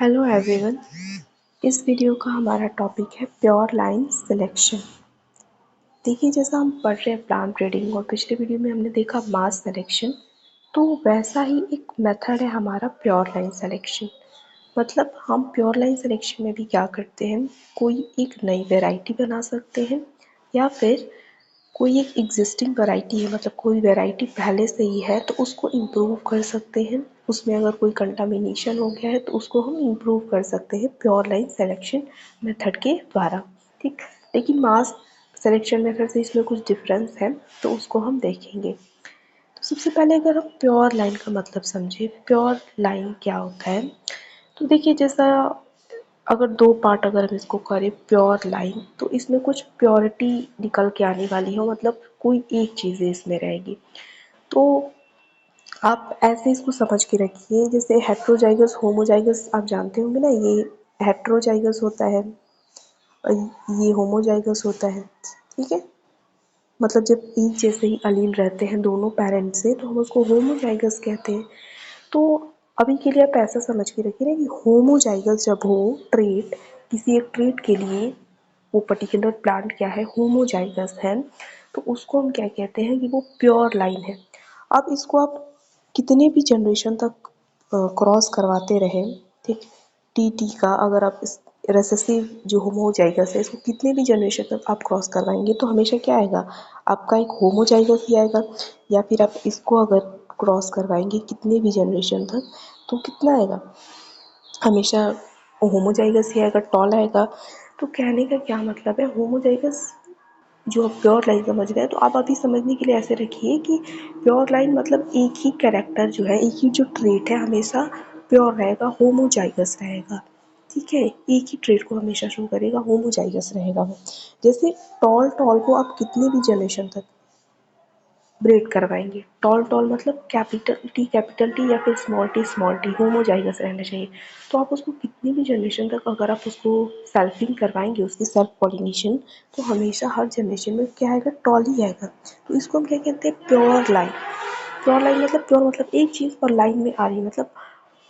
Hello everyone. इस video का हमारा टॉपिक है प्योर लाइन सिलेक्शन। देखिए, जैसा हम पढ़ रहे हैं प्लांट ब्रीडिंग और पिछले वीडियो में हमने देखा मास सिलेक्शन, तो वैसा ही एक मेथड है हमारा प्योर लाइन सिलेक्शन। मतलब हम प्योर लाइन सिलेक्शन में भी क्या करते हैं, कोई एक नई वैरायटी बना सकते हैं या फिर कोई एक एग्जिस्टिंग वैरायटी है, मतलब कोई वैरायटी पहले से ही है तो उसको इम्प्रूव कर सकते हैं। उसमें अगर कोई कंटामिनेशन हो गया है तो उसको हम इम्प्रूव कर सकते हैं प्योर लाइन सिलेक्शन मेथड के द्वारा। ठीक, लेकिन मास सिलेक्शन मेथड से इसमें कुछ डिफरेंस है, तो उसको हम देखेंगे। तो सबसे पहले अगर हम प्योर लाइन का मतलब समझे, प्योर लाइन क्या होता है, तो देखिए, जैसा अगर दो पार्ट अगर हम इसको करें प्योर लाइन, तो इसमें कुछ प्योरिटी निकल के आने वाली है, मतलब कोई एक चीज़ें इसमें रहेगी। तो आप ऐसे इसको समझ के रखिए, जैसे हेट्रोजाइगस होमोजाइगस आप जानते होंगे ना, ये हेट्रोजाइगस होता है और ये होमोजाइगस होता है। ठीक है, मतलब जब एक जैसे ही अलील रहते हैं दोनों पेरेंट्स से तो हम उसको होमोजाइगस कहते हैं। तो अभी के लिए आप ऐसा समझ के रखिए ना कि होमोजाइगस जब हो ट्रेट, किसी एक ट्रेट के लिए वो पर्टिकुलर प्लांट क्या है, होमोजाइगस है, तो उसको हम क्या कहते हैं कि वो प्योर लाइन है। अब इसको आप कितने भी जनरेशन तक क्रॉस करवाते रहे, ठीक, टी का अगर आप इस रेसेसिव जो होमोजाइगस है इसको कितने भी जनरेशन तक आप क्रॉस करवाएंगे तो हमेशा क्या आएगा, आपका एक होमोजाइगस ही आएगा। या फिर आप इसको अगर क्रॉस करवाएंगे कितने भी जनरेशन तक तो कितना आएगा, हमेशा होमोजाइगस ही आएगा, टॉल आएगा। तो कहने का क्या मतलब है, होमोजाइगस जो प्योर लाइन समझ रहे हैं तो आप अभी समझने के लिए ऐसे रखिए कि प्योर लाइन मतलब एक ही कैरेक्टर जो है, एक ही जो ट्रेट है हमेशा प्योर रहेगा, होमोजाइगस रहेगा। ठीक है, एक ही ट्रेट को हमेशा शो करेगा, होमोजाइगस रहेगा वो। जैसे टॉल टॉल को आप कितने भी जनरेशन तक ब्रेड करवाएंगे, टॉल टॉल मतलब कैपिटल टी या फिर स्मॉल टी होमोजाइगस रहना चाहिए। तो आप उसको कितनी भी जनरेशन तक अगर आप उसको सेल्फिंग करवाएंगे, उसकी सेल्फ पॉलिनेशन, तो हमेशा हर जनरेशन में क्या आएगा, टॉल ही आएगा। तो इसको हम क्या कहते हैं, प्योर लाइन। प्योर लाइन मतलब प्योर मतलब एक चीज़ और लाइन में आ रही है, मतलब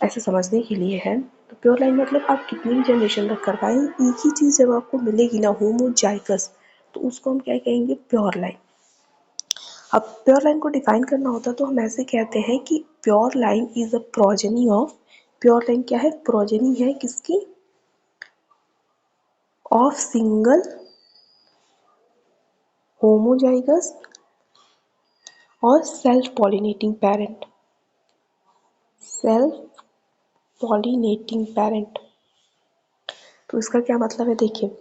ऐसे समझने के लिए है। तो प्योर लाइन मतलब आप कितनी भी जनरेशन तक करवाएं एक ही चीज़ जब आपको मिलेगी ना, होमोजाइगस, तो उसको हम क्या कहेंगे, प्योर लाइन। अब प्योर लाइन को डिफाइन करना होता तो हम ऐसे कहते हैं कि pure line is a progeny of, pure line क्या है, प्रोजेनी है किसकी, ऑफ सिंगल होमोजाइगस और self pollinating parent, self pollinating parent. तो इसका क्या मतलब है, देखिए,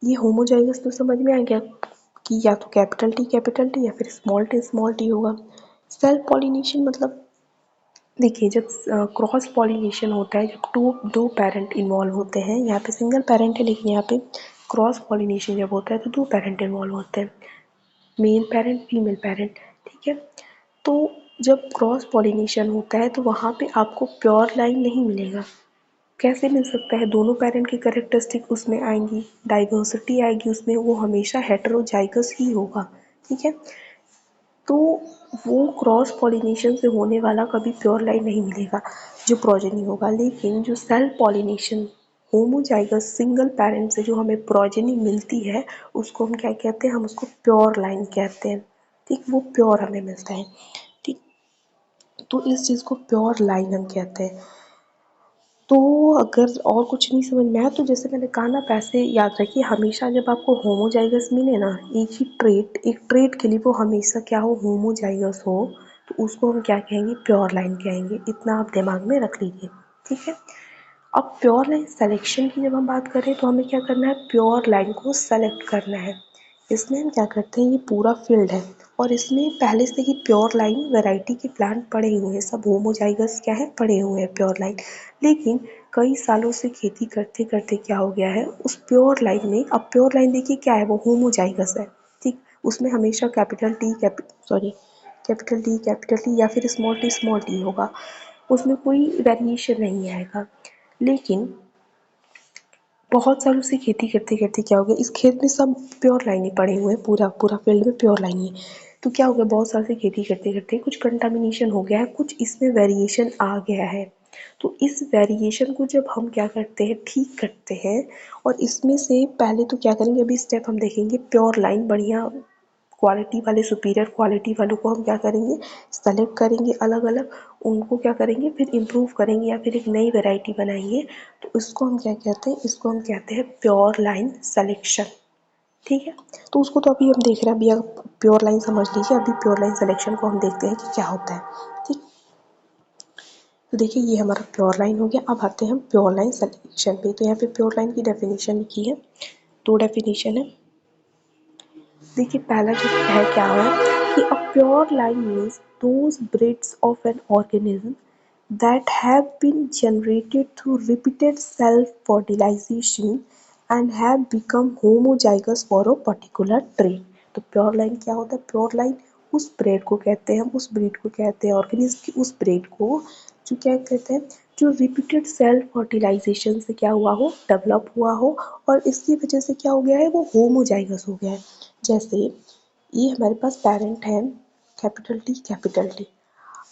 ये होमोजाइगस तो समझ में आ गया कि या तो कैपिटल टी या फिर स्मॉल टी होगा। सेल्फ पॉलिनेशन मतलब, देखिए, जब क्रॉस पॉलिनेशन होता है, जब दो पेरेंट इन्वॉल्व होते हैं, यहाँ पे सिंगल पेरेंट है लेकिन यहाँ पे क्रॉस पॉलिनेशन जब होता है तो दो पेरेंट इन्वॉल्व होते हैं, मेल पेरेंट फीमेल पेरेंट। ठीक है, तो जब क्रॉस पॉलिनेशन होता है तो वहाँ पे आपको प्योर लाइन नहीं मिलेगा। कैसे मिल सकता है, दोनों पेरेंट की कैरेक्टरिस्टिक उसमें आएंगी, डाइवर्सिटी आएगी उसमें, वो हमेशा हेटेरोजाइगस ही होगा। ठीक है, तो वो क्रॉस पॉलिनेशन से होने वाला कभी प्योर लाइन नहीं मिलेगा जो प्रोजेनी होगा। लेकिन जो self pollination homozygous single parent से जो हमें प्रोजेनी मिलती है उसको हम क्या कहते हैं, हम उसको प्योर लाइन कहते हैं। ठीक, वो प्योर हमें मिलता है। ठीक, तो इस चीज़ को प्योर लाइन हम कहते हैं। तो अगर और कुछ नहीं समझ में आया तो जैसे मैंने कहा ना, पैसे याद रखिए, हमेशा जब आपको होमोजाइगस मिले ना, एक ही ट्रेट, एक ट्रेट के लिए वो हमेशा क्या हो, होमोजाइगस हो, तो उसको हम क्या कहेंगे, प्योर लाइन कहेंगे। इतना आप दिमाग में रख लीजिए। ठीक है, अब प्योर लाइन सेलेक्शन की जब हम बात करें तो हमें क्या करना है, प्योर लाइन को सेलेक्ट करना है। इसमें हम क्या करते हैं, ये पूरा फील्ड है और इसमें पहले से ही प्योर लाइन वैरायटी के प्लांट पड़े हुए हैं, सब होमोजाइगस क्या है, पड़े हुए हैं प्योर लाइन। लेकिन कई सालों से खेती करते करते क्या हो गया है, उस प्योर लाइन में, अब प्योर लाइन देखिए क्या है, वो होमोजाइगस है। ठीक, उसमें हमेशा कैपिटल टी या फिर स्मॉल टी होगा, उसमें कोई वेरिएशन नहीं आएगा। लेकिन बहुत सालों से खेती करते करते क्या हो गया, इस खेत में सब प्योर लाइन ही पड़े हुए हैं, पूरा पूरा फील्ड में प्योर लाइन ही है। तो क्या हो गया, बहुत साल से खेती करते करते कुछ कंटामिनेशन हो गया है, कुछ इसमें वेरिएशन आ गया है। तो इस वेरिएशन को जब हम क्या करते हैं, ठीक करते हैं, और इसमें से पहले तो क्या करेंगे, अभी स्टेप हम देखेंगे, प्योर लाइन बढ़िया क्वालिटी वाले, सुपीरियर क्वालिटी वालों को हम क्या करेंगे, सेलेक्ट करेंगे अलग अलग, उनको क्या करेंगे फिर इम्प्रूव करेंगे या फिर एक नई वैरायटी बनाएंगे। तो इसको हम क्या कहते हैं, इसको हम कहते हैं प्योर लाइन सेलेक्शन। ठीक है, तो उसको तो अभी हम देख रहे हैं, अभी आप प्योर लाइन समझ लीजिए, अभी प्योर लाइन सिलेक्शन को हम देखते हैं कि क्या होता है। ठीक, तो देखिए ये हमारा प्योर लाइन हो गया। अब आते हैं हम प्योर लाइन सिलेक्शन पे। तो यहाँ पे प्योर लाइन की डेफिनेशन लिखी है, दो डेफिनेशन है। देखिए पहला जो है क्या है कि a pure line means those breeds of an organism that have been generated through repeated self-fertilization and have become homozygous for a particular trait। तो प्योर लाइन क्या होता है, प्योर लाइन उस ब्रेड को कहते हैं, हम उस ब्रीड को कहते हैं, ऑर्गेनिज्म की उस ब्रेड को जो क्या कहते हैं, जो रिपीटेड सेल्फ फर्टिलाइजेशन से क्या हुआ हो, डेवलप हुआ हो, और इसकी वजह से क्या हो गया है, वो होमोजाइगस हो गया है। जैसे ये हमारे पास पेरेंट है, कैपिटल टी कैपिटल टी,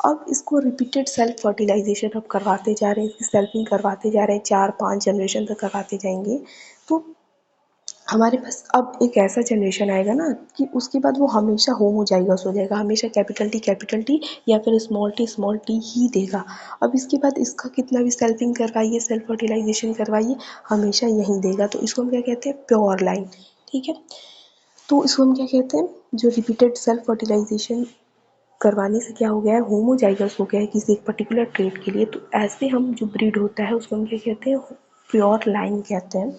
अब इसको रिपीटेड सेल्फ फर्टिलाइजेशन अब करवाते जा रहे हैं, इसकी सेल्फिंग करवाते जा रहे हैं, 4-5 जनरेशन तक करवाते जाएंगे, तो हमारे पास अब एक ऐसा जनरेशन आएगा ना कि उसके बाद वो हमेशा होमोजाइगस हो जाएगा, हमेशा कैपिटल टी या फिर स्मॉल टी ही देगा। अब इसके बाद इसका कितना भी सेल्फिंग करवाइए, सेल्फ फर्टिलाइजेशन करवाइए, हमेशा यही देगा। तो इसको हम क्या कहते हैं, प्योर लाइन। ठीक है, तो इसको हम क्या कहते हैं, जो रिपीटेड सेल्फ फर्टिलाइजेशन करवाने से क्या हो गया है, होमोजाइगस हो गया है किसी एक पर्टिकुलर ट्रेट के लिए। तो ऐसे हम जो ब्रीड होता है उसको हम क्या कहते हैं, प्योर लाइन कहते हैं।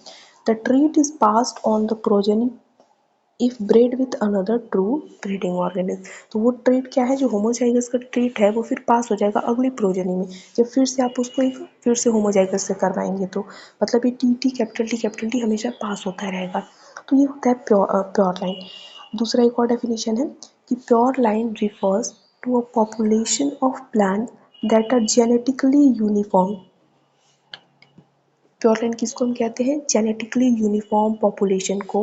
The trait is passed on the progeny if bread with another true breeding organism. तो वो ट्रेट क्या है, जो होमोजाइगस का ट्रेट है, वो फिर पास हो जाएगा अगली प्रोजेनी में, जब फिर से आप उसको एक फिर से होमोजाइगस से करवाएंगे। तो मतलब ये टी कैपिटल टी हमेशा पास होता रहेगा। तो ये होता है प्योर लाइन। दूसरा एक और डेफिनेशन है कि pure line refers to a population of plant that are genetically uniform. Pure line किसको हम कहते हैं, जेनेटिकली यूनिफॉर्म पॉपुलेशन को,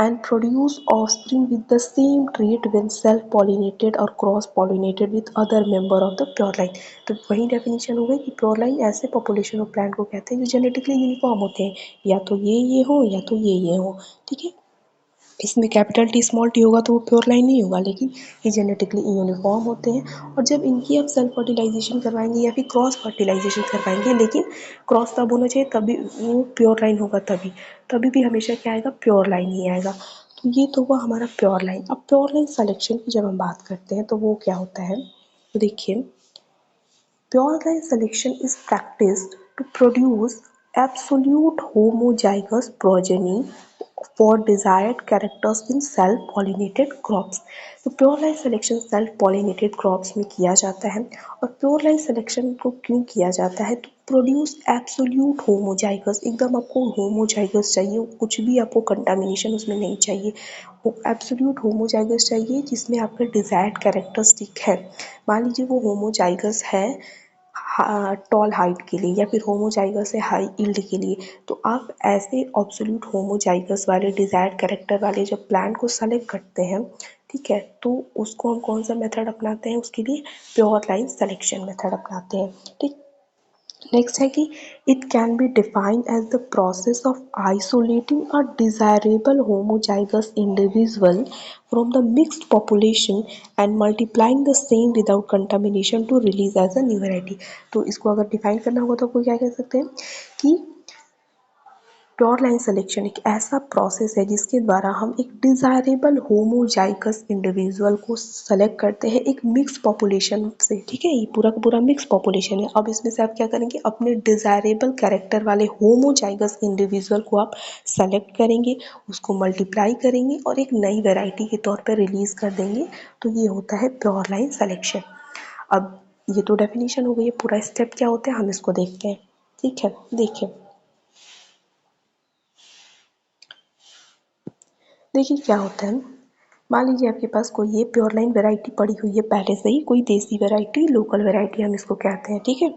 and produce offspring with the same trait when self pollinated और cross pollinated with other member of the pure line. तो वही definition हो गई कि प्योर लाइन ऐसे पॉपुलेशन ऑफ प्लांट को कहते हैं जो जेनेटिकली यूनिफॉर्म होते हैं, या तो ये हो या तो ये हो। ठीक है, इसमें कैपिटल टी स्मॉल टी होगा तो वो प्योर लाइन नहीं होगा, लेकिन ये जेनेटिकली यूनिफॉर्म होते हैं। और जब इनकी आप सेल्फ फर्टिलाइजेशन करवाएंगे या फिर क्रॉस फर्टिलाइजेशन करवाएंगे, लेकिन क्रॉस तब होना चाहिए तभी वो प्योर लाइन होगा, तभी तभी भी हमेशा क्या आएगा, प्योर लाइन ही आएगा। तो ये तो हुआ हमारा प्योर लाइन। अब प्योर लाइन सेलेक्शन की जब हम बात करते हैं तो वो क्या होता है, तो देखिए pure line selection is practiced to produce absolute homozygous progeny for desired characters in self-pollinated crops। तो pure line selection self pollinated crops में किया जाता है। और प्योर लाइन सिलेक्शन को क्यों किया जाता है, तो प्रोड्यूस एब्सोल्यूट होमोजाइगस, एकदम आपको होमोजाइगस चाहिए, कुछ भी आपको कंटामिनेशन उसमें नहीं चाहिए, वो एब्सोल्यूट होमोजाइगस चाहिए जिसमें आपका डिजायर्ड कैरेक्टरिस्टिक है। मान लीजिए वो होमोजाइगस है टॉल हाइट के लिए, या फिर होमोजाइगस है हाई यील्ड के लिए, तो आप ऐसे ऑब्सोल्यूट होमोजाइगस वाले डिजायर्ड कैरेक्टर वाले जब प्लांट को सेलेक्ट करते हैं, ठीक है, तो उसको हम कौन सा मेथड अपनाते हैं, उसके लिए प्योर लाइन सिलेक्शन मेथड अपनाते हैं। ठीक, नेक्स्ट है कि it can be defined as the process of isolating a desirable homozygous individual from the mixed population and multiplying the same without contamination to release as a new variety. तो इसको अगर define करना होगा तो आपको क्या कह सकते हैं कि प्योर लाइन सिलेक्शन एक ऐसा प्रोसेस है जिसके द्वारा हम एक डिजायरेबल होमोजाइगस इंडिविजुअल को सेलेक्ट करते हैं एक मिक्स पॉपुलेशन से। ठीक है, ये पूरा का पूरा मिक्स पॉपुलेशन है। अब इसमें से आप क्या करेंगे, अपने डिजायरेबल कैरेक्टर वाले होमोजाइगस इंडिविजुअल को आप सेलेक्ट करेंगे, उसको मल्टीप्लाई करेंगे और एक नई वेराइटी के तौर पर रिलीज कर देंगे। तो ये होता है प्योर लाइन सिलेक्शन। अब ये तो डेफिनेशन हो गई है, पूरा स्टेप क्या होता है हम इसको देखते हैं। ठीक है, देखिए देखिए क्या होता है, मान लीजिए आपके पास कोई ये प्योर लाइन वैरायटी पड़ी हुई है पहले से ही, कोई देसी वैरायटी, लोकल वैरायटी हम इसको कहते हैं। ठीक है,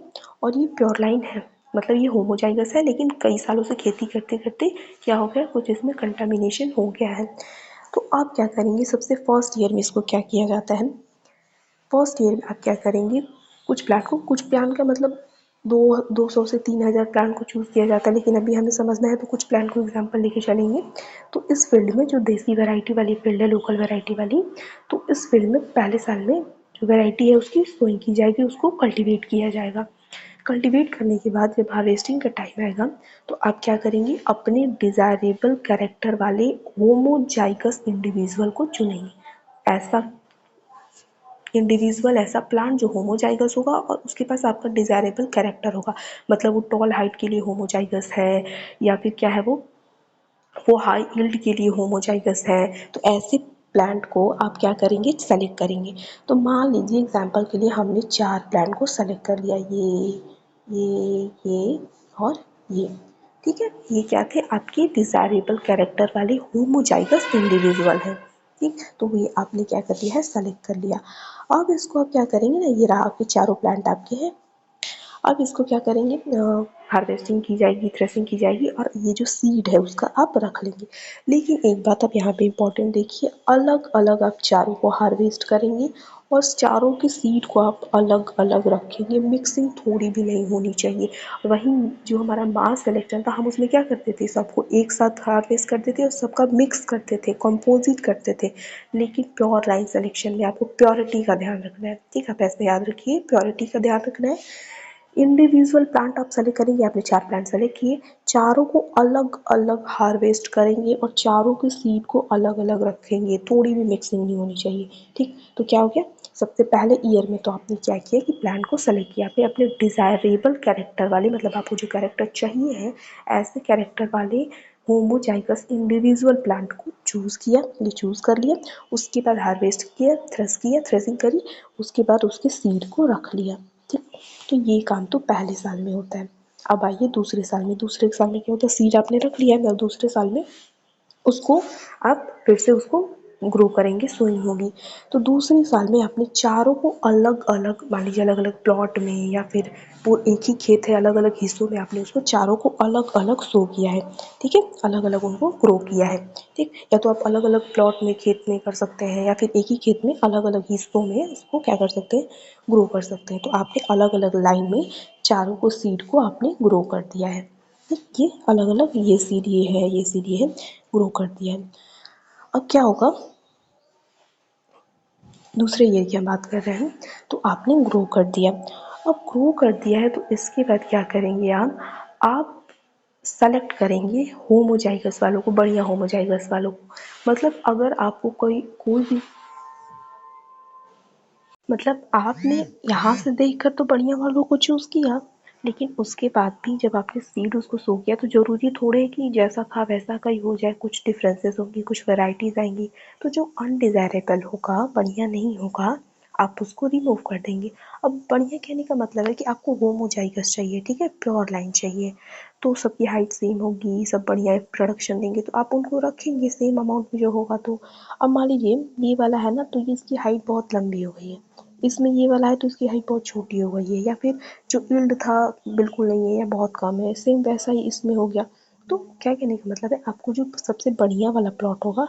और ये प्योर लाइन है, मतलब ये होमोजाइगस है, लेकिन कई सालों से खेती करते करते क्या हो गया, कुछ इसमें कंटामिनेशन हो गया है। तो आप क्या करेंगे, सबसे फर्स्ट ईयर में इसको क्या किया जाता है, फर्स्ट ईयर में आप क्या करेंगे, कुछ प्लांट को, कुछ प्लांट का मतलब 200 से 3000 प्लांट को चूज़ किया जाता है, लेकिन अभी हमें समझना है तो कुछ प्लांट को एग्जांपल लेके चलेंगे। तो इस फील्ड में जो देसी वैरायटी वाली फील्ड है, लोकल वैरायटी वाली, तो इस फील्ड में पहले साल में जो वैरायटी है उसकी सोइंग की जाएगी, उसको कल्टीवेट किया जाएगा। कल्टीवेट करने के बाद जब हार्वेस्टिंग का टाइम आएगा तो आप क्या करेंगे, अपने डिज़ायरेबल कैरेक्टर वाले होमोजाइगस इंडिविजुअल को चुनेंगे। ऐसा प्लांट जो होमोजाइगस होगा और उसके पास आपका डिज़ायरेबल कैरेक्टर होगा, मतलब वो टॉल हाइट के लिए होमोजाइगस है, या फिर क्या है वो हाई यील्ड के लिए होमोजाइगस है। तो ऐसे प्लांट को आप क्या करेंगे, सेलेक्ट करेंगे। तो मान लीजिए एग्जांपल के लिए हमने 4 प्लांट को सेलेक्ट कर लिया, ये और ये। ठीक है, ये क्या थे, आपके डिज़ायरेबल कैरेक्टर वाले होमोजाइगस इंडिविजुअल हैं। ठीक, तो ये आपने क्या कर लिया है, सेलेक्ट कर लिया। अब इसको आप क्या करेंगे ना, ये रहा आपके चारों प्लांट आपके हैं। अब इसको क्या करेंगे, हार्वेस्टिंग की जाएगी, थ्रेसिंग की जाएगी, और ये जो सीड है उसका आप रख लेंगे। लेकिन एक बात आप यहाँ पे इम्पोर्टेंट देखिए, अलग अलग आप चारों को हार्वेस्ट करेंगे और चारों की सीड को आप अलग अलग रखेंगे, मिक्सिंग थोड़ी भी नहीं होनी चाहिए। वहीं जो हमारा मास सिलेक्शन था, हम उसमें क्या करते थे, सबको एक साथ हार्वेस्ट करते थे और सबका मिक्स करते थे, कंपोजिट करते थे। लेकिन प्योर लाइन सिलेक्शन में आपको प्योरिटी का ध्यान रखना है। ठीक है, आप ऐसे याद रखिए, प्योरिटी का ध्यान रखना है। इंडिविजुअल प्लांट आप सेलेक्ट करेंगे, आपने 4 प्लांट सेलेक्ट किए, चारों को अलग अलग हार्वेस्ट करेंगे और चारों की सीड को अलग अलग रखेंगे, थोड़ी भी मिक्सिंग नहीं होनी चाहिए। ठीक, तो क्या हो गया, सबसे पहले ईयर में तो आपने क्या किया कि प्लांट को सेलेक्ट किया, आपने अपने डिज़ायरेबल कैरेक्टर वाले, मतलब आपको जो कैरेक्टर चाहिए है ऐसे कैरेक्टर वाले होमोजाइगस इंडिविजुअल प्लांट को चूज़ किया, ये चूज़ कर लिया। उसके बाद हार्वेस्ट किया, थ्रेसिंग करी, उसके बाद उसके सीड को रख लिया। ठीक, तो ये काम तो पहले साल में होता है। अब आइए दूसरे साल में क्या होता है, सीड आपने रख लिया है, और दूसरे साल में उसको आप फिर से उसको ग्रो करेंगे, सोइंग होगी। तो दूसरे साल में आपने चारों को अलग अलग, मान लीजिए अलग अलग प्लॉट में, या फिर वो एक ही खेत है, अलग अलग हिस्सों में आपने उसको चारों को अलग अलग सो किया है। ठीक है, अलग अलग उनको ग्रो किया है। ठीक, या तो आप अलग अलग प्लॉट में खेत में कर सकते हैं, या फिर एक ही खेत में अलग अलग हिस्सों में उसको क्या कर सकते हैं, ग्रो कर सकते हैं। तो आपने अलग अलग लाइन में चारों को सीड को आपने ग्रो कर दिया है। ठीक, ये अलग अलग, ये सीड ये है, ये सीड ये है, ग्रो कर दिया है। अब क्या होगा, दूसरे ईयर की हम बात कर रहे हैं, तो आपने ग्रो कर दिया। अब ग्रो कर दिया है तो इसके बाद क्या करेंगे, आप सेलेक्ट करेंगे होमोजाइगस वालों को, बढ़िया होमोजाइगस वालों को। मतलब अगर आपको कोई भी, मतलब आपने यहाँ से देखकर तो बढ़िया वालों को चूज़ किया, लेकिन उसके बाद भी जब आपने सीड उसको सो किया तो ज़रूरी थोड़े है कि जैसा था वैसा का ही हो जाए, कुछ डिफरेंसेस होंगी, कुछ वैराइटीज़ आएंगी। तो जो अनडिज़ायरेबल होगा, बढ़िया नहीं होगा, आप उसको रिमूव कर देंगे। अब बढ़िया कहने का मतलब है कि आपको होमोजाइगस चाहिए, ठीक है, प्योर लाइन चाहिए, तो सबकी हाइट सेम होगी, सब बढ़िया प्रोडक्शन देंगे, तो आप उनको रखेंगे सेम अमाउंट में जो होगा। तो अब मान लीजिए ये वाला है ना, तो ये इसकी हाइट बहुत लंबी हो गई है, इसमें ये वाला है तो इसकी हाइट बहुत छोटी हो गई है, या फिर जो यील्ड था बिल्कुल नहीं है या बहुत कम है, सेम वैसा ही इसमें हो गया। तो क्या कहने का मतलब है, आपको जो सबसे बढ़िया वाला प्लॉट होगा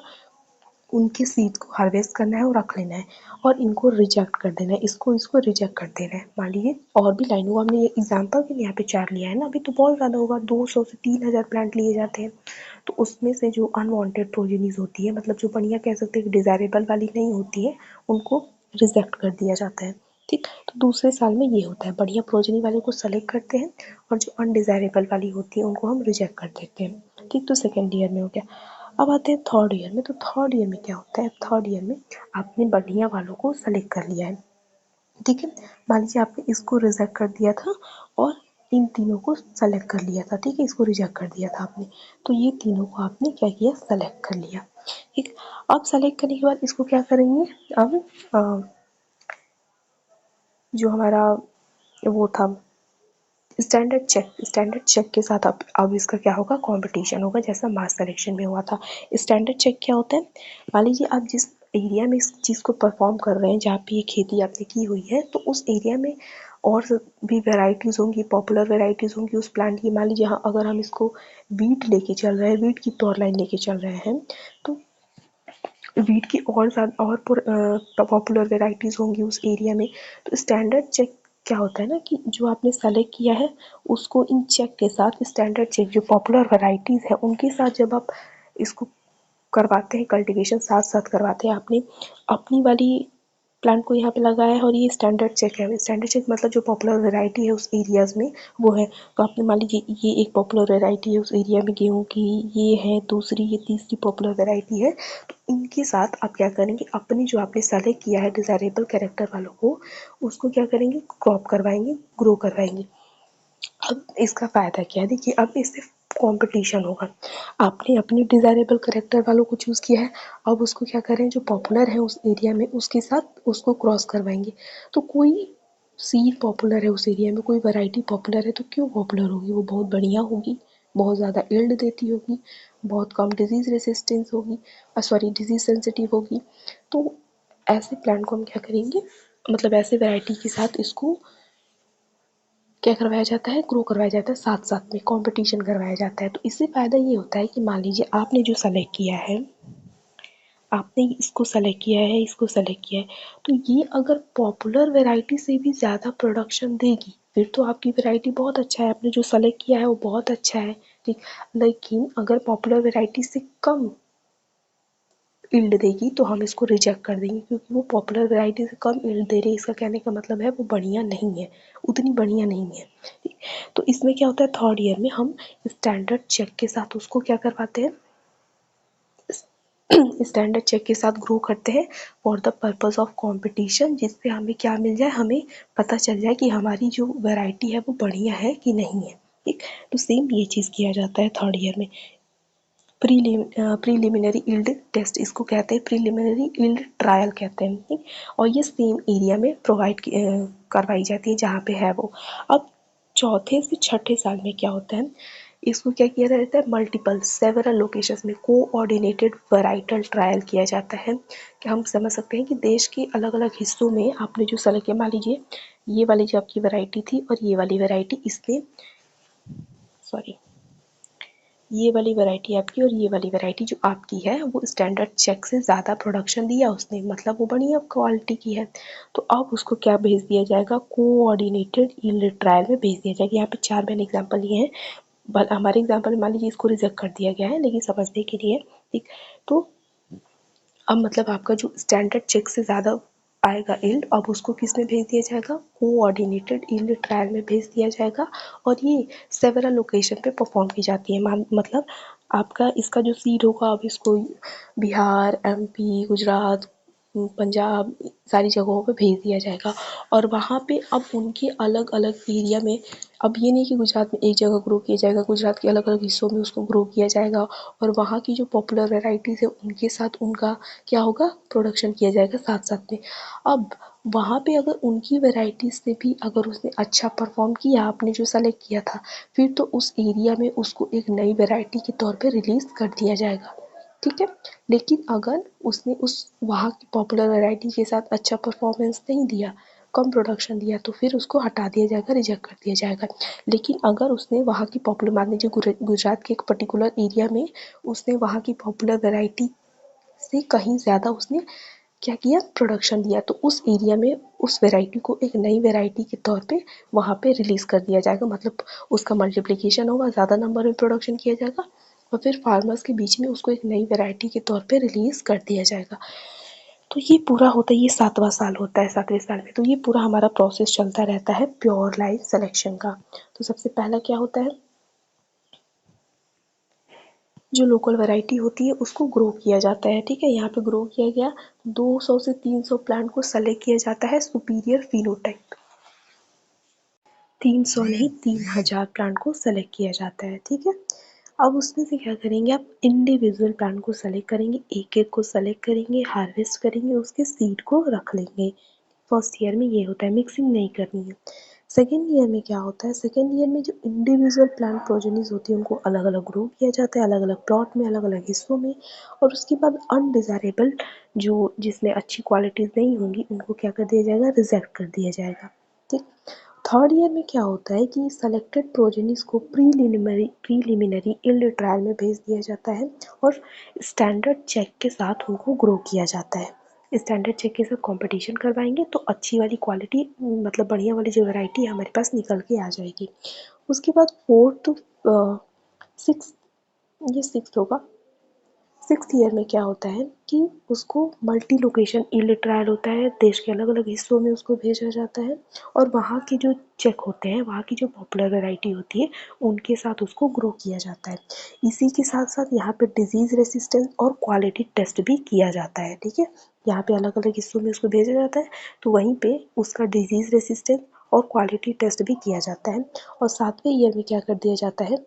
उनके सीड को हार्वेस्ट करना है और रख लेना है, और इनको रिजेक्ट कर देना है, इसको इसको रिजेक्ट कर देना है। मान लीजिए और भी लाइन होगा, हमने ये एग्जाम्पल के लिए यहाँ पे 4 लिया है ना, अभी तो बहुत ज़्यादा होगा, 200 से 3000 प्लांट लिए जाते हैं। तो उसमें से जो अनवांटेड प्रोजेनीज होती है, मतलब जो बढ़िया कह सकते हैं कि डिज़ायरेबल वाली नहीं होती है, उनको रिजेक्ट कर दिया जाता है। ठीक, तो दूसरे साल में ये होता है, बढ़िया प्रोजेनी वाले को सेलेक्ट करते हैं और जो अनडिज़ायरेबल वाली होती है उनको हम रिजेक्ट कर देते हैं। ठीक, तो सेकेंड ईयर में हो गया। अब आते हैं थर्ड ईयर में। तो थर्ड ईयर में क्या होता है, थर्ड ईयर में आपने बढ़िया वालों को सेलेक्ट कर लिया है। ठीक है, मान लीजिए आपने इसको रिजेक्ट कर दिया था और इन तीनों को सेलेक्ट कर लिया था। ठीक है, इसको रिजेक्ट कर दिया था आपने, तो ये तीनों को आपने क्या किया, सेलेक्ट कर लिया। ठीक, अब सेलेक्ट करने के बाद इसको क्या करेंगे, अब जो हमारा वो था स्टैंडर्ड चेक के साथ अब इसका क्या होगा, कंपटीशन होगा, जैसा मास सिलेक्शन में हुआ था। स्टैंडर्ड चेक क्या होता है, मान लीजिए आप जिस एरिया में इस चीज़ को परफॉर्म कर रहे हैं, जहाँ पे ये खेती आपने की हुई है, तो उस एरिया में और भी वेराइटीज़ होंगी, पॉपुलर वेराइटीज़ होंगी उस प्लांट की। मान लीजिए हाँ, अगर हम इसको वीट लेके चल रहे हैं, वीट की प्योर लाइन लेके चल रहे हैं, तो वीट की और ज़्यादा और पॉपुलर वेराइटीज़ होंगी उस एरिया में। तो स्टैंडर्ड चेक क्या होता है ना कि जो आपने सेलेक्ट किया है उसको इन चेक के साथ, स्टैंडर्ड चेक जो पॉपुलर वैरायटीज़ है उनके साथ जब आप इसको करवाते हैं, कल्टीवेशन साथ साथ करवाते हैं, आपने अपनी वाली प्लांट को यहाँ पे लगाया है और ये स्टैंडर्ड चेक है। स्टैंडर्ड चेक मतलब जो पॉपुलर वैरायटी है उस एरियाज़ में वो है। तो आपने मान लीजिए ये एक पॉपुलर वैरायटी है उस एरिया में गेहूँ की, ये है दूसरी, ये तीसरी पॉपुलर वैरायटी है। तो इनके साथ आप क्या करेंगे, अपनी जो आपने सेलेक्ट किया है डिज़ायरेबल कैरेक्टर वालों को, उसको क्या करेंगे, क्रॉप करवाएंगे, ग्रो करवाएंगे। अब इसका फ़ायदा क्या है, देखिए अब इससे कंपटीशन होगा। आपने अपनी डिज़ायरेबल करेक्टर वालों को चूज़ किया है, अब उसको क्या करें, जो पॉपुलर है उस एरिया में उसके साथ उसको क्रॉस करवाएंगे। तो कोई सीड पॉपुलर है उस एरिया में, कोई वैरायटी पॉपुलर है, तो क्यों पॉपुलर होगी, वो बहुत बढ़िया होगी, बहुत ज़्यादा यील्ड देती होगी, बहुत कम डिजीज़ रेसिस्टेंस होगी, सॉरी डिजीज़ सेंसिटिव होगी। तो ऐसे प्लांट को हम क्या करेंगे, मतलब ऐसे वैरायटी के साथ इसको क्या करवाया जाता है, ग्रो करवाया जाता है, साथ साथ में कंपटीशन करवाया जाता है। तो इससे फ़ायदा ये होता है कि मान लीजिए आपने जो सेलेक्ट किया है, आपने इसको सेलेक्ट किया है, इसको सेलेक्ट किया है, तो ये अगर पॉपुलर वैरायटी से भी ज़्यादा प्रोडक्शन देगी फिर तो आपकी वैरायटी बहुत अच्छा है, आपने जो सेलेक्ट किया है वो बहुत अच्छा है, ठीक। लेकिन अगर पॉपुलर वैरायटी से कम यील्ड देगी तो हम इसको रिजेक्ट कर देंगे, क्योंकि वो पॉपुलर वैरायटी से कम यील्ड दे रही है, इसका कहने का मतलब है वो बढ़िया नहीं है, उतनी बढ़िया नहीं है। ठीक। तो इसमें क्या होता है, थर्ड ईयर में हम स्टैंडर्ड चेक के साथ उसको क्या करवाते हैं, स्टैंडर्ड चेक के साथ ग्रो करते हैं for the purpose of competition, जिससे हमें क्या मिल जाए, हमें पता चल जाए कि हमारी जो वैरायटी है वो बढ़िया है कि नहीं है। ठीक। तो सेम ये चीज़ किया जाता है थर्ड ईयर में। प्रीलिमिनरी यील्ड टेस्ट इसको कहते हैं, प्रीलिमिनरी यील्ड ट्रायल कहते हैं, ठीक। और ये सेम एरिया में प्रोवाइड करवाई जाती है जहाँ पे है वो। अब चौथे से छठे साल में क्या होता है, इसको क्या किया जाता है, मल्टीपल सेवरल लोकेशंस में कोऑर्डिनेटेड वैराइटल ट्रायल किया जाता है। कि हम समझ सकते हैं कि देश के अलग अलग हिस्सों में आपने जो सेलेक्ट किया, मान लीजिए ये वाली जो आपकी वैरायटी थी और ये वाली वैरायटी, इसने सॉरी ये वाली वैरायटी आपकी और ये वाली वैरायटी जो आपकी है वो स्टैंडर्ड चेक से ज़्यादा प्रोडक्शन दिया उसने, मतलब वो बढ़िया क्वालिटी की है। तो अब उसको क्या भेज दिया जाएगा, कोऑर्डिनेटेड यील्ड ट्रायल में भेज दिया जाएगा। यहाँ पे 4 मैंने एग्जांपल लिए हैं, हमारे एग्जांपल मान लीजिए इसको रिजेक्ट कर दिया गया है, लेकिन समझने के लिए, ठीक। तो अब मतलब आपका जो स्टैंडर्ड चेक से ज़्यादा आएगा यील्ड, अब उसको किस में भेज दिया जाएगा, कोऑर्डिनेटेड यील्ड ट्रायल में भेज दिया जाएगा। और ये सेवरल लोकेशन पे परफॉर्म की जाती है, मतलब आपका इसका जो सीड होगा, अब इसको बिहार, एमपी, गुजरात, पंजाब सारी जगहों पे भेज दिया जाएगा। और वहाँ पे अब उनके अलग अलग एरिया में, अब ये नहीं कि गुजरात में एक जगह ग्रो किया जाएगा, गुजरात के अलग अलग हिस्सों में उसको ग्रो किया जाएगा और वहाँ की जो पॉपुलर वैराइटीज़ है उनके साथ उनका क्या होगा, प्रोडक्शन किया जाएगा साथ साथ में। अब वहाँ पे अगर उनकी वैराइटीज़ से भी अगर उसने अच्छा परफॉर्म किया, आपने जो सेलेक्ट किया था, फिर तो उस एरिया में उसको एक नई वैरायटी के तौर पे रिलीज़ कर दिया जाएगा, ठीक है। लेकिन अगर उसने उस वहाँ की पॉपुलर वैरायटी के साथ अच्छा परफॉर्मेंस नहीं दिया, कम प्रोडक्शन दिया, तो फिर उसको हटा दिया जाएगा, रिजेक्ट कर दिया जाएगा। लेकिन अगर उसने वहाँ की पॉपुलर, मान लीजिए गुजरात के एक पर्टिकुलर एरिया में उसने वहाँ की पॉपुलर वैरायटी से कहीं ज़्यादा उसने क्या किया, प्रोडक्शन दिया, तो उस एरिया में उस वैरायटी को एक नई वैरायटी के तौर पे वहाँ पे रिलीज़ कर दिया जाएगा, मतलब उसका मल्टीप्लिकेशन होगा, ज़्यादा नंबर में प्रोडक्शन किया जाएगा और फिर फार्मर्स के बीच में उसको एक नई वैरायटी के तौर पे रिलीज़ कर दिया जाएगा। तो ये पूरा होता है, ये 7वां साल होता है, 7वें साल में तो ये पूरा हमारा प्रोसेस चलता रहता है प्योर लाइन सिलेक्शन का। तो सबसे पहला क्या होता है, जो लोकल वैरायटी होती है उसको ग्रो किया जाता है, ठीक है। यहाँ पे ग्रो किया गया, 200 से 300 प्लांट को सेलेक्ट किया जाता है सुपीरियर फिनोटाइप, 300 नहीं 3000 प्लांट को सेलेक्ट किया जाता है, ठीक है। अब उसमें से क्या करेंगे, आप इंडिविजुअल प्लांट को सेलेक्ट करेंगे, एक एक को सेलेक्ट करेंगे, हार्वेस्ट करेंगे, उसके सीड को रख लेंगे। फर्स्ट ईयर में ये होता है, मिक्सिंग नहीं करनी है। सेकेंड ईयर में क्या होता है, सेकेंड ईयर में जो इंडिविजुअल प्लांट प्रोजेनिस होती है उनको अलग अलग ग्रो किया जाता है, अलग अलग प्लॉट में, अलग अलग हिस्सों में। और उसके बाद अनडिज़ायरेबल जो जिसमें अच्छी क्वालिटीज़ नहीं होंगी उनको क्या कर दिया जाएगा, रिजेक्ट कर दिया जाएगा, ठीक। थर्ड ईयर में क्या होता है कि सेलेक्टेड प्रोजेनिस को प्रीलिमिनरी यील्ड ट्रायल में भेज दिया जाता है और स्टैंडर्ड चेक के साथ उनको ग्रो किया जाता है। स्टैंडर्ड चेक के साथ कंपटीशन करवाएंगे तो अच्छी वाली क्वालिटी, मतलब बढ़िया वाली जो वैरायटी है हमारे पास निकल के आ जाएगी। उसके बाद 4th 6, ये 6 होगा। 6th ईयर में क्या होता है कि उसको मल्टी लोकेशन यील्ड ट्रायल होता है, देश के अलग अलग हिस्सों में उसको भेजा जाता है और वहाँ के जो चेक होते हैं, वहाँ की जो पॉपुलर वैरायटी होती है उनके साथ उसको ग्रो किया जाता है। इसी के साथ साथ यहाँ पे डिजीज़ रेसिस्टेंस और क्वालिटी टेस्ट भी किया जाता है। ठीक है, यहाँ पे अलग अलग हिस्सों में उसको भेजा जाता है तो वहीं पे उसका डिजीज़ रेसिस्टेंस और क्वालिटी टेस्ट भी किया जाता है। और 7वें ईयर में क्या कर दिया जाता है,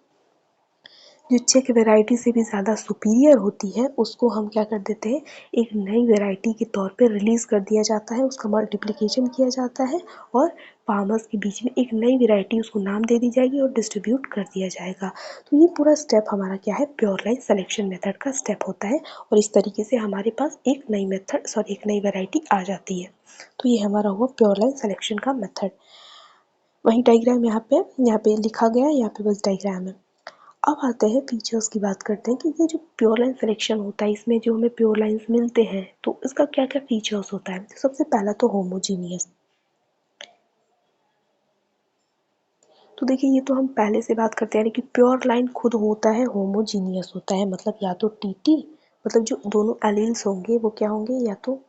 जो चेक वैरायटी से भी ज़्यादा सुपीरियर होती है उसको हम क्या कर देते हैं, एक नई वैरायटी के तौर पे रिलीज़ कर दिया जाता है, उसका मल्टीप्लिकेशन किया जाता है और फार्मर्स के बीच में एक नई वैरायटी उसको नाम दे दी जाएगी और डिस्ट्रीब्यूट कर दिया जाएगा। तो ये पूरा स्टेप हमारा क्या है, प्योर लाइन सिलेक्शन मेथड का स्टेप होता है और इस तरीके से हमारे पास एक नई मेथड एक नई वैरायटी आ जाती है। तो ये हमारा हुआ प्योर लाइन सिलेक्शन का मेथड। वही डायग्राम यहाँ पे लिखा गया है, यहाँ पे बस डायग्राम है। अब आते हैं फीचर्स की बात करते हैं कि ये जो प्योर लाइन सिलेक्शन होता है इसमें जो हमें प्योर लाइंस मिलते हैं तो इसका क्या क्या फीचर्स होता है। तो सबसे पहला तो होमोजीनियस। तो देखिए ये तो हम पहले से बात करते हैं कि प्योर लाइन खुद होता है होमोजीनियस होता है, मतलब या तो टीटी, मतलब जो दोनों एलील्स होंगे वो क्या होंगे, या तो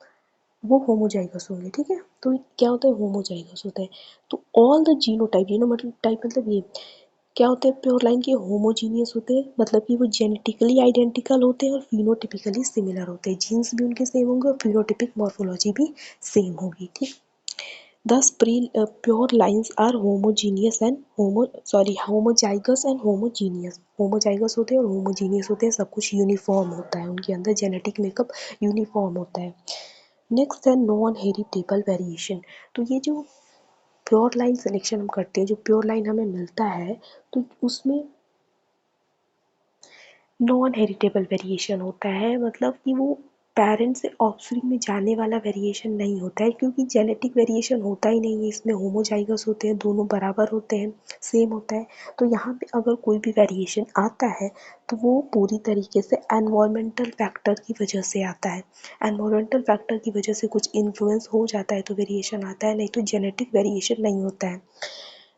वो होमोजाइगस होंगे। ठीक है, तो क्या होता है, होमोजाइगस होता है। तो ऑल द जीनोटाइप, जीनोटाइप मतलब ये क्या होते हैं, प्योर लाइन के होमोजीनियस होते हैं, मतलब कि वो जेनेटिकली आइडेंटिकल होते हैं और फिनोटिपिकली सिमिलर होते हैं, जीन्स भी उनके सेम होंगे और फिनोटिपिक मॉर्फोलॉजी भी सेम होगी। ठीक, thus pure lines are homogeneous and homozygous and homogeneous. Homozygous होते हैं और होमोजीनियस होते हैं, सब कुछ यूनिफॉर्म होता है, उनके अंदर जेनेटिक मेकअप यूनिफॉर्म होता है। नेक्स्ट है नॉन हेरिटेबल वेरिएशन। तो ये जो प्योर लाइन सिलेक्शन हम करते हैं, जो प्योर लाइन हमें मिलता है तो उसमें नॉन हेरिटेबल वेरिएशन होता है, मतलब कि वो पेरेंट्स से ऑफस्प्रिंग में जाने वाला वेरिएशन नहीं होता है, क्योंकि जेनेटिक वेरिएशन होता ही नहीं है इसमें, होमोजाइगस होते हैं, दोनों बराबर होते हैं, सेम होता है। तो यहाँ पे अगर कोई भी वेरिएशन आता है तो वो पूरी तरीके से एनवायरमेंटल फैक्टर की वजह से आता है। एनवायरमेंटल फैक्टर की वजह से कुछ इन्फ्लुएंस हो जाता है तो वेरिएशन आता है, नहीं तो जेनेटिक वेरिएशन नहीं होता है।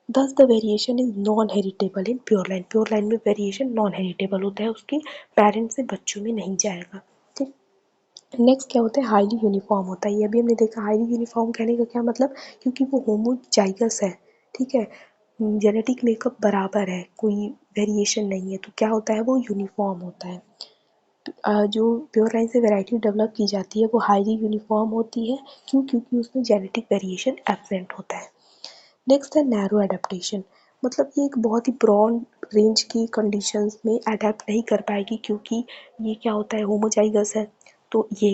Thus the variation is non-heritable in pure line। Pure line में वेरिएशन नॉन हेरिटेबल होता है, उसके पेरेंट्स से बच्चों में नहीं जाएगा। ठीक, नेक्स्ट क्या होता है, हाईली यूनिफॉर्म होता है। ये अभी हमने देखा, हाईली यूनिफॉर्म कहने का क्या मतलब, क्योंकि वो होमोजाइगस है। ठीक है, जेनेटिक मेकअप बराबर है, कोई वेरिएशन नहीं है, तो क्या होता है, वो यूनिफॉर्म होता है। जो प्योर लाइन से वैरायटी डेवलप की जाती है वो हाईली यूनिफॉर्म होती है, क्यों, क्योंकि उसमें जेनेटिक वेरिएशन एब्सेंट होता है। नेक्स्ट है नैरो एडेप्टेशन। मतलब ये एक बहुत ही ब्रॉड रेंज की कंडीशंस में अडेप्ट नहीं कर पाएगी, क्योंकि ये क्या होता है, होमोजाइगस है। तो ये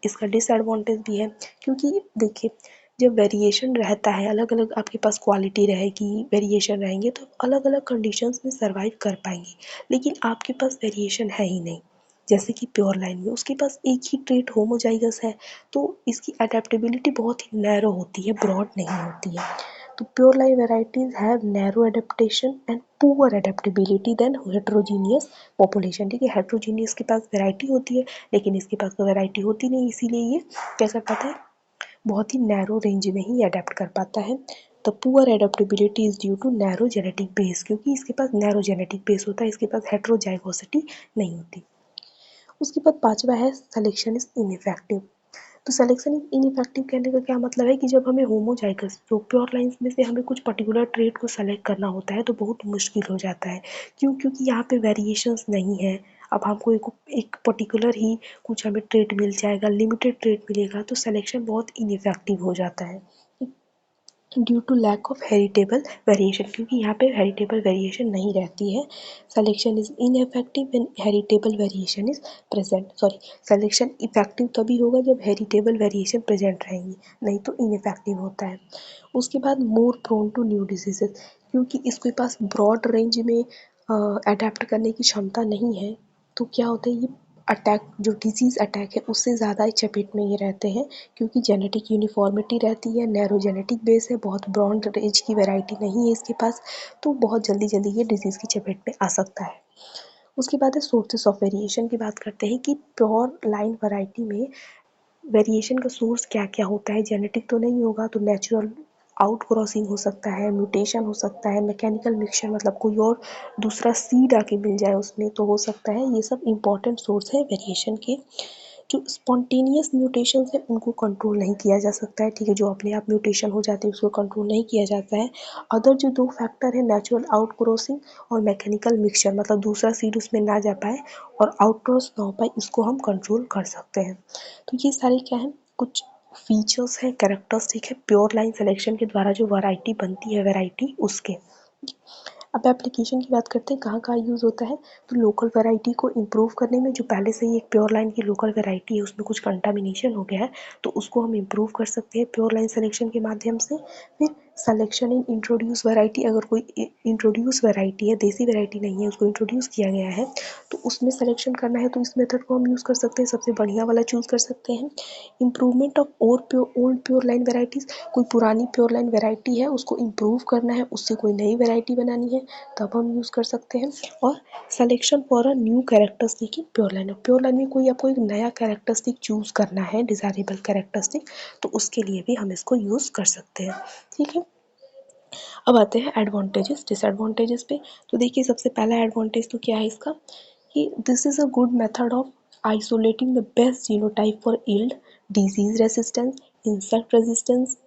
इसका डिसएडवांटेज भी है, क्योंकि देखिए जब वेरिएशन रहता है, अलग अलग आपके पास क्वालिटी रहेगी, वेरिएशन रहेंगे तो अलग अलग कंडीशंस में सर्वाइव कर पाएंगे। लेकिन आपके पास वेरिएशन है ही नहीं, जैसे कि प्योर लाइन में उसके पास एक ही ट्रेट होमोजाइगस है, तो इसकी अडेप्टेबिलिटी बहुत ही नैरो होती है, ब्रॉड नहीं होती है। तो pure line varieties have narrow adaptation and poor adaptability than heterogeneous population। ठीक है, heterogeneous के पास वैरायटी होती है लेकिन इसके पास तो वैरायटी होती नहीं, इसीलिए ये क्या कर पाता है, बहुत ही नैरो रेंज में ही अडेप्ट कर पाता है। The poor adaptability is due to narrow genetic base, क्योंकि इसके पास नैरो जेनेटिक बेस होता है, इसके पास हेट्रोजाइगोसिटी नहीं होती। उसके बाद पांचवा है सिलेक्शन इज इनइफेक्टिव। तो सिलेक्शन इज इनइफेक्टिव कहने का क्या मतलब है कि जब हमें होमोजाइगस जो प्योर लाइन्स में से हमें कुछ पर्टिकुलर ट्रेट को सेलेक्ट करना होता है तो बहुत मुश्किल हो जाता है। क्यों, क्योंकि यहाँ पे वेरिएशंस नहीं है। अब हमको एक पर्टिकुलर ही कुछ हमें ट्रेट मिल जाएगा, लिमिटेड ट्रेट मिलेगा, तो सिलेक्शन बहुत इनइफेक्टिव हो जाता है due to lack of heritable variation, क्योंकि यहाँ पे हेरिटेबल वेरिएशन नहीं रहती है। Selection is ineffective when heritable variation is present. Sorry, selection effective तभी होगा जब हेरिटेबल वेरिएशन प्रेजेंट रहेंगी, नहीं तो इनइफेक्टिव होता है। उसके बाद more prone to new diseases, क्योंकि इसके पास ब्रॉड रेंज में अडेप्ट करने की क्षमता नहीं है, तो क्या होता है, ये अटैक जो डिजीज़ अटैक है उससे ज़्यादा ही चपेट में ये रहते हैं, क्योंकि जेनेटिक यूनिफॉर्मिटी रहती है, नैरो जेनेटिक बेस है, बहुत ब्रॉड रेंज की वैरायटी नहीं है इसके पास, तो बहुत जल्दी जल्दी ये डिजीज़ की चपेट में आ सकता है। उसके बाद है सोर्सेस ऑफ वेरिएशन की बात करते हैं कि प्योर लाइन वैरायटी में वेरिएशन का सोर्स क्या क्या होता है, जेनेटिक तो नहीं होगा, तो नेचुरल आउट क्रॉसिंग हो सकता है, म्यूटेशन हो सकता है, मैकेनिकल मिक्सचर मतलब कोई और दूसरा सीड आके मिल जाए उसमें तो हो सकता है। ये सब इंपॉर्टेंट सोर्स है वेरिएशन के। जो स्पॉन्टेनियस म्यूटेशन है उनको कंट्रोल नहीं किया जा सकता है, ठीक है, जो अपने आप म्यूटेशन हो जाती है उसको कंट्रोल नहीं किया जाता है। अदर जो दो फैक्टर है, नेचुरल आउट क्रॉसिंग और मैकेनिकल मिक्सचर, मतलब दूसरा सीड उसमें ना जा पाए और आउट क्रॉस ना हो पाए, इसको हम कंट्रोल कर सकते हैं। तो ये सारे क्या है, कुछ फीचर्स हैं, कैरेक्टरिस्टिक है प्योर लाइन सिलेक्शन के द्वारा जो वैरायटी बनती है, वैरायटी उसके। अब एप्लीकेशन की बात करते हैं, कहाँ कहाँ यूज़ होता है। तो लोकल वैरायटी को इम्प्रूव करने में, जो पहले से ही एक प्योर लाइन की लोकल वैरायटी है उसमें कुछ कंटामिनेशन हो गया है तो उसको हम इम्प्रूव कर सकते हैं प्योर लाइन सिलेक्शन के माध्यम से। फिर सिलेक्शन इन इंट्रोड्यूस वैरायटी, अगर कोई इंट्रोड्यूस वैरायटी है, देसी वैरायटी नहीं है, उसको इंट्रोड्यूस किया गया है तो उसमें सिलेक्शन करना है तो इस मेथड को हम यूज़ कर सकते हैं, सबसे बढ़िया वाला चूज़ कर सकते हैं। Improvement of old pure line varieties, कोई पुरानी प्योर लाइन वैरायटी है उसको इम्प्रूव करना है, उससे कोई नई वैरायटी बनानी है तब हम यूज़ कर सकते हैं। और selection for a new characteristic in pure line में कोई आपको एक नया कैरेक्टरिस्टिक चूज़ करना है, डिज़ायरेबल कैरेक्टरिस्टिक, तो उसके लिए भी हम इसको यूज़ कर सकते हैं, ठीक है। अब आते हैं एडवांटेजेस डिसएडवांटेजेस पे। तो देखिए सबसे पहला एडवांटेज तो क्या है इसका, कि this is a good method of isolating the best genotype for yield, disease resistance, insect resistance,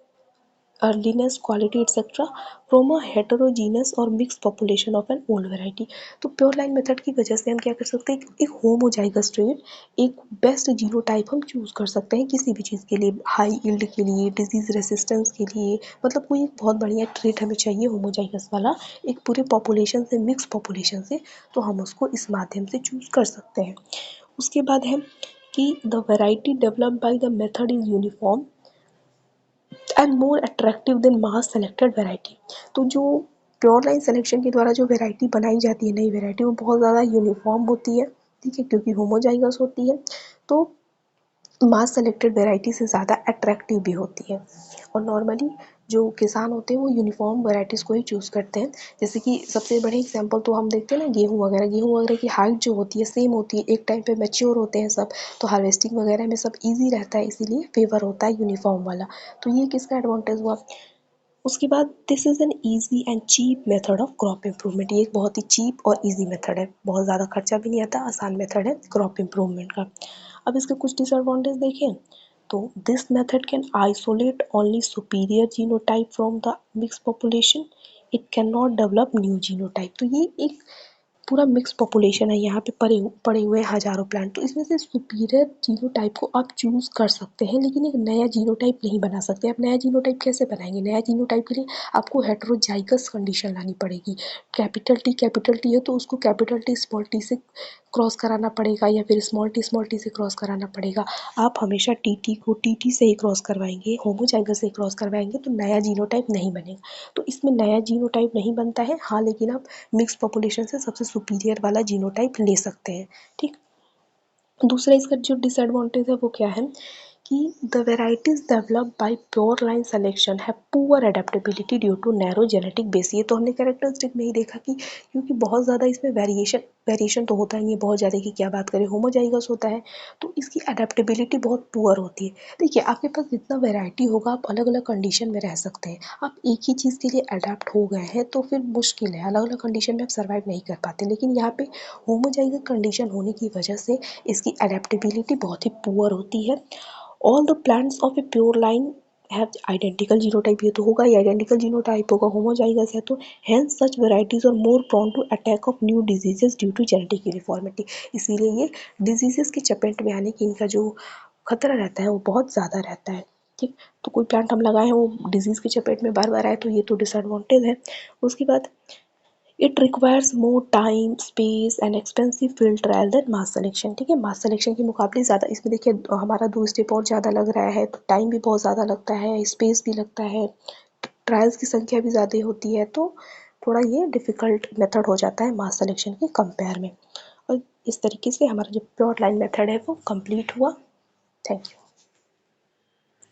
earliness, quality etcetera from a heterogeneous और mix population of an old variety. तो प्योर लाइन मेथड की वजह से हम क्या कर सकते हैं, एक होमोजाइगस ट्रेट, एक बेस्ट जीनोटाइप हम चूज़ कर सकते हैं किसी भी चीज़ के लिए, हाई यील्ड के लिए, डिजीज रेसिस्टेंस के लिए, मतलब कोई एक बहुत बढ़िया ट्रेट हमें चाहिए होमोजाइगस वाला, एक पूरे पॉपुलेशन से, मिक्स पॉपुलेशन से, तो हम उसको इस माध्यम से चूज़ कर सकते हैं। उसके बाद है कि the variety developed by the method is uniform and more attractive than mass selected variety. तो जो प्योर लाइन सिलेक्शन के द्वारा जो वैरायटी बनाई जाती है, नई वैरायटी, वो बहुत ज़्यादा यूनिफॉर्म होती है, ठीक है, क्योंकि होमोजाइगस होती है, तो मास सेलेक्टेड वैरायटी से ज़्यादा अट्रैक्टिव भी होती है। और नॉर्मली जो किसान होते हैं वो यूनिफॉर्म वैराइटीज़ को ही चूज़ करते हैं। जैसे कि सबसे बड़े एग्जांपल तो हम देखते हैं ना, गेहूँ वगैरह की हाइट जो होती है सेम होती है, एक टाइम पे मैच्योर होते हैं सब, तो हार्वेस्टिंग वगैरह में सब ईजी रहता है, इसीलिए फेवर होता है यूनिफॉर्म वाला। तो ये किसका एडवांटेज हुआ। उसके बाद this is an easy and cheap method of crop improvement, ये एक बहुत ही चीप और ईजी मेथड है, बहुत ज़्यादा खर्चा भी नहीं आता, आसान मेथड है क्रॉप इम्प्रूवमेंट का। अब इसके कुछ डिसएडवांटेज देखें, तो this method can isolate only superior genotype from the mix population, it can not develop new genotype. तो ये एक पूरा मिक्स पॉपुलेशन है, यहाँ पे पड़े हुए हैं हज़ारों प्लांट, तो इसमें से सुपीरियर जीनोटाइप को आप चूज़ कर सकते हैं, लेकिन एक नया जीनोटाइप नहीं बना सकते। आप नया जीनोटाइप कैसे बनाएंगे, नया जीनोटाइप के लिए आपको हेटेरोजाइगस कंडीशन लानी पड़ेगी। कैपिटल टी है तो उसको कैपिटल टी स्मॉल टी से क्रॉस कराना पड़ेगा, या फिर स्मॉल टी से क्रॉस कराना पड़ेगा। आप हमेशा टी को टी से ही क्रॉस करवाएंगे, होमोजाइगस से क्रॉस करवाएंगे, तो नया जीनोटाइप नहीं बनेगा। तो इसमें नया जीनोटाइप नहीं बनता है, हाँ, लेकिन आप मिक्स पॉपुलेशन से सबसे सुपीरियर वाला जीनोटाइप ले सकते हैं, ठीक। दूसरा इसका जो डिसएडवांटेज है वो क्या है, कि the varieties developed by pure line selection है poor adaptability due to narrow genetic base. ये तो हमने कैरेक्टरिस्टिक में ही देखा कि क्योंकि बहुत ज़्यादा इसमें वेरिएशन तो होता ही है, बहुत ज़्यादा की क्या बात करें, होमोजाइगस होता है, तो इसकी अडेप्टेबिलिटी बहुत पुअर होती है। देखिए आपके पास जितना वेराइटी होगा आप अलग अलग कंडीशन में रह सकते हैं, आप एक ही चीज़ के लिए अडेप्ट हो गए हैं तो फिर मुश्किल है, अलग अलग कंडीशन में आप सर्वाइव नहीं कर पाते। लेकिन यहाँ पे होमोजाइगस कंडीशन होने की वजह से इसकी अडेप्टेबिलिटी बहुत ही पुअर होती है। All the plants of a pure line have identical genotype, ये तो होगा ही, आइडेंटिकल जीनोटाइप होगा, होमोजाइगस है, तो hence such varieties are more prone to attack of new diseases due to genetic uniformity. इसीलिए ये डिजीजेस की चपेट में आने की इनका जो खतरा रहता है वो बहुत ज़्यादा रहता है, ठीक। तो कोई प्लांट हम लगाए हैं वो डिजीज़ की चपेट में बार बार आए तो ये तो डिसएडवांटेज है। उसके बाद it requires more time, space and expensive field trial than mass selection, ठीक है, मास सिलेक्शन के मुकाबले ज़्यादा इसमें देखिए हमारा 2 स्टेप और ज़्यादा लग रहा है, तो टाइम भी बहुत ज़्यादा लगता है, स्पेस भी लगता है, ट्रायल्स की संख्या भी ज़्यादा होती है, तो थोड़ा ये डिफ़िकल्ट मेथड हो जाता है मास सिलेक्शन के कंपेयर में। और इस तरीके से हमारा जो प्योर लाइन मेथड है वो कंप्लीट हुआ। Thank you.